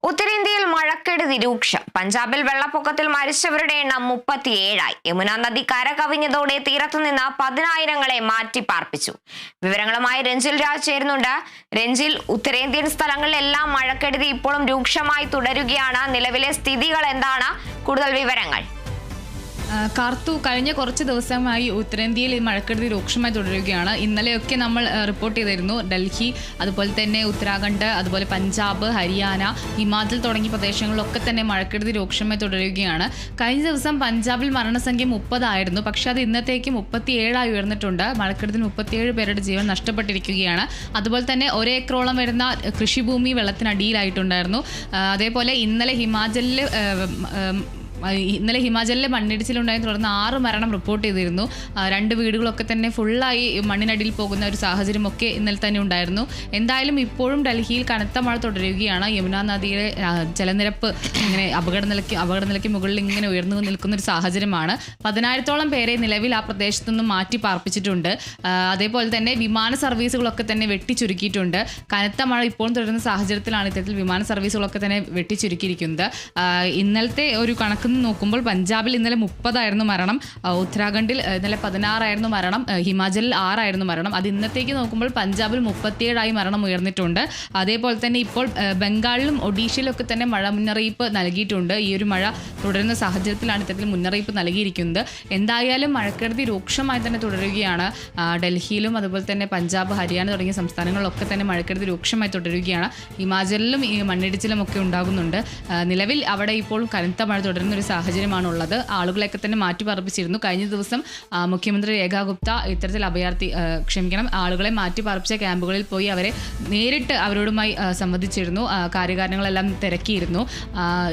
ഉത്തരേന്ത്യയിൽ മഴക്കെടുതി രൂക്ഷം. പഞ്ചാബിൽ വെള്ളപ്പൊക്കത്തിൽ മരിച്ചവരുടെ എണ്ണം 37ആയി. യമുന നദി കരകവിഞ്ഞതോടെ തീരത്തുനിന്ന് 10,000-ങ്ങളെ മാറ്റിപ്പാർപ്പിച്ചു. വിവരങ്ങളുമായി രഞ്ജിൽ രാജ് ചേരുന്നുണ്ട്. രഞ്ജിൽ, ഉത്തരേന്ത്യൻ സ്ഥലങ്ങളിലെല്ലാം മഴക്കെടുതി ഇപ്പോഴും രൂക്ഷമായി തുടരുകയാണ്. നിലവിലെ സ്ഥിതികൾ എന്താണ്? കൂടുതൽ വിവരങ്ങൾ. കാർത്തു, കഴിഞ്ഞ കുറച്ച് ദിവസമായി ഉത്തരേന്ത്യയിൽ മഴക്കെടുതി രൂക്ഷമായി തുടരുകയാണ്. ഇന്നലെയൊക്കെ നമ്മൾ റിപ്പോർട്ട് ചെയ്തിരുന്നു. ഡൽഹി, അതുപോലെ തന്നെ ഉത്തരാഖണ്ഡ്, അതുപോലെ പഞ്ചാബ്, ഹരിയാന, ഹിമാചൽ തുടങ്ങിയ പ്രദേശങ്ങളിലൊക്കെ തന്നെ മഴക്കെടുതി രൂക്ഷമായി തുടരുകയാണ്. കഴിഞ്ഞ ദിവസം പഞ്ചാബിൽ മരണസംഖ്യ 30 ആയിരുന്നു. പക്ഷേ അത് ഇന്നത്തേക്ക് 37ആയി ഉയർന്നിട്ടുണ്ട്. മഴക്കെടുതിൽ 37 പേരുടെ ജീവൻ നഷ്ടപ്പെട്ടിരിക്കുകയാണ്. അതുപോലെ തന്നെ ഒരേക്കറോളം വരുന്ന കൃഷിഭൂമി വെള്ളത്തിനടിയിലായിട്ടുണ്ടായിരുന്നു. അതേപോലെ ഇന്നലെ ഹിമാചലിലെ മണ്ണിടിച്ചിലുണ്ടായി തുടർന്ന് 6 മരണം റിപ്പോർട്ട് ചെയ്തിരുന്നു. 2 വീടുകളൊക്കെ തന്നെ ഫുള്ളായി മണ്ണിനടിയിൽ പോകുന്ന ഒരു സാഹചര്യമൊക്കെ ഇന്നലെ തന്നെ ഉണ്ടായിരുന്നു. എന്തായാലും ഇപ്പോഴും ഡൽഹിയിൽ കനത്ത മഴ തുടരുകയാണ്. യമുന നദിയിലെ ജലനിരപ്പ് ഇങ്ങനെ അപകടനിലയ്ക്ക് മുകളിൽ ഇങ്ങനെ ഉയർന്നു നിൽക്കുന്ന ഒരു സാഹചര്യമാണ്. 10,000-ഓളം പേരെ നിലവിൽ ആ പ്രദേശത്തു നിന്നും മാറ്റി പാർപ്പിച്ചിട്ടുണ്ട്. അതേപോലെ തന്നെ വിമാന സർവീസുകളൊക്കെ തന്നെ വെട്ടിച്ചുരുക്കിയിട്ടുണ്ട്. കനത്ത മഴ ഇപ്പോഴും തുടരുന്ന സാഹചര്യത്തിലാണ് ഇത്തരത്തിൽ വിമാന സർവീസുകളൊക്കെ തന്നെ വെട്ടിച്ചുരുക്കിയിരിക്കുന്നത്. ഇന്നലത്തെ ഒരു കണക്ക് നോക്കുമ്പോൾ പഞ്ചാബിൽ ഇന്നലെ 30 മരണം, ഉത്തരാഖണ്ഡിൽ ഇന്നലെ 16 മരണം, ഹിമാചലിൽ 6 മരണം. അത് ഇന്നത്തേക്ക് നോക്കുമ്പോൾ പഞ്ചാബിൽ 37 മരണം ഉയർന്നിട്ടുണ്ട്. അതേപോലെ തന്നെ ഇപ്പോൾ ബംഗാളിലും ഒഡീഷയിലൊക്കെ തന്നെ മഴ മുന്നറിയിപ്പ് നൽകിയിട്ടുണ്ട്. ഈ ഒരു മഴ തുടരുന്ന സാഹചര്യത്തിലാണ് ഇത്തരത്തിൽ മുന്നറിയിപ്പ് നൽകിയിരിക്കുന്നത്. എന്തായാലും മഴക്കെടുതി രൂക്ഷമായി തന്നെ തുടരുകയാണ്. ഡൽഹിയിലും അതുപോലെ തന്നെ പഞ്ചാബ്, ഹരിയാന തുടങ്ങിയ സംസ്ഥാനങ്ങളിലൊക്കെ തന്നെ മഴക്കെടുതി രൂക്ഷമായി തുടരുകയാണ്. ഹിമാചലിലും ഈ മണ്ണിടിച്ചിലും ഒക്കെ ഉണ്ടാകുന്നുണ്ട്. നിലവിൽ അവിടെ ഇപ്പോൾ കനത്ത മഴ തുടരുന്ന ഒരു സാഹചര്യമാണുള്ളത്. ആളുകളെയൊക്കെ തന്നെ മാറ്റിപ്പാർപ്പിച്ചിരുന്നു. കഴിഞ്ഞ ദിവസം മുഖ്യമന്ത്രി രേഖ ഗുപ്ത ഇത്തരത്തിൽ ആളുകളെ മാറ്റിപ്പാർപ്പിച്ച ക്യാമ്പുകളിൽ പോയി അവരെ നേരിട്ട് അവരോടുമായി സംവദിച്ചിരുന്നു. കാര്യകാരണങ്ങളെല്ലാം തിരക്കിയിരുന്നു.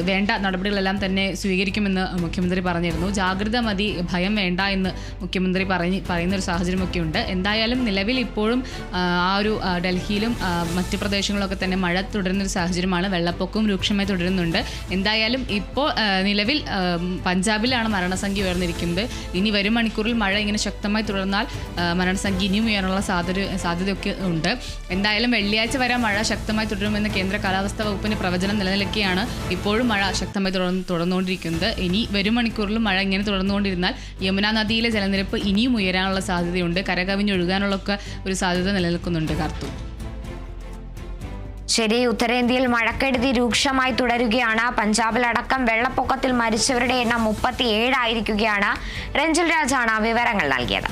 വേണ്ട നടപടികളെല്ലാം തന്നെ സ്വീകരിക്കുമെന്ന് മുഖ്യമന്ത്രി പറഞ്ഞിരുന്നു. ജാഗ്രത മതി, ഭയം വേണ്ട എന്ന് മുഖ്യമന്ത്രി പറയുന്ന ഒരു സാഹചര്യമൊക്കെ ഉണ്ട്. എന്തായാലും നിലവിൽ ഇപ്പോഴും ആ ഒരു ഡൽഹിയിലും മറ്റു പ്രദേശങ്ങളിലൊക്കെ തന്നെ മഴ തുടരുന്നൊരു സാഹചര്യമാണ്. വെള്ളപ്പൊക്കവും രൂക്ഷമായി തുടരുന്നുണ്ട്. എന്തായാലും ഇപ്പോൾ നിലവിൽ പഞ്ചാബിലാണ് മരണസംഖ്യ ഉയർന്നിരിക്കുന്നത്. ഇനി വരും മണിക്കൂറിൽ മഴ ഇങ്ങനെ ശക്തമായി തുടർന്നാൽ മരണസംഖ്യ ഇനിയും ഉയരാനുള്ള സാധ്യതയൊക്കെ ഉണ്ട്. എന്തായാലും വെള്ളിയാഴ്ച വരെ മഴ ശക്തമായി തുടരുമെന്ന് കേന്ദ്ര കാലാവസ്ഥാ വകുപ്പിന്റെ പ്രവചനം നിലനിൽക്കുകയാണ്. ഇപ്പോഴും മഴ ശക്തമായി തുടർന്നുകൊണ്ടിരിക്കുന്നത്. ഇനി വരും മണിക്കൂറിലും മഴ ഇങ്ങനെ തുടർന്നുകൊണ്ടിരുന്നാൽ യമുന നദിയിലെ ജലനിരപ്പ് ഇനിയും ഉയരാനുള്ള സാധ്യതയുണ്ട്. കരകവിഞ്ഞൊഴുകാനുള്ള ഒരു സാധ്യത നിലനിൽക്കുന്നുണ്ട്. കാർത്തു, ശരി. ഉത്തരേന്ത്യയിൽ മഴക്കെടുതി രൂക്ഷമായി തുടരുകയാണ്. പഞ്ചാബിലടക്കം വെള്ളപ്പൊക്കത്തിൽ മരിച്ചവരുടെ എണ്ണം 37 ആയിരിക്കുകയാണ്. രഞ്ജിൽ രാജാണ് വിവരങ്ങൾ നൽകിയത്.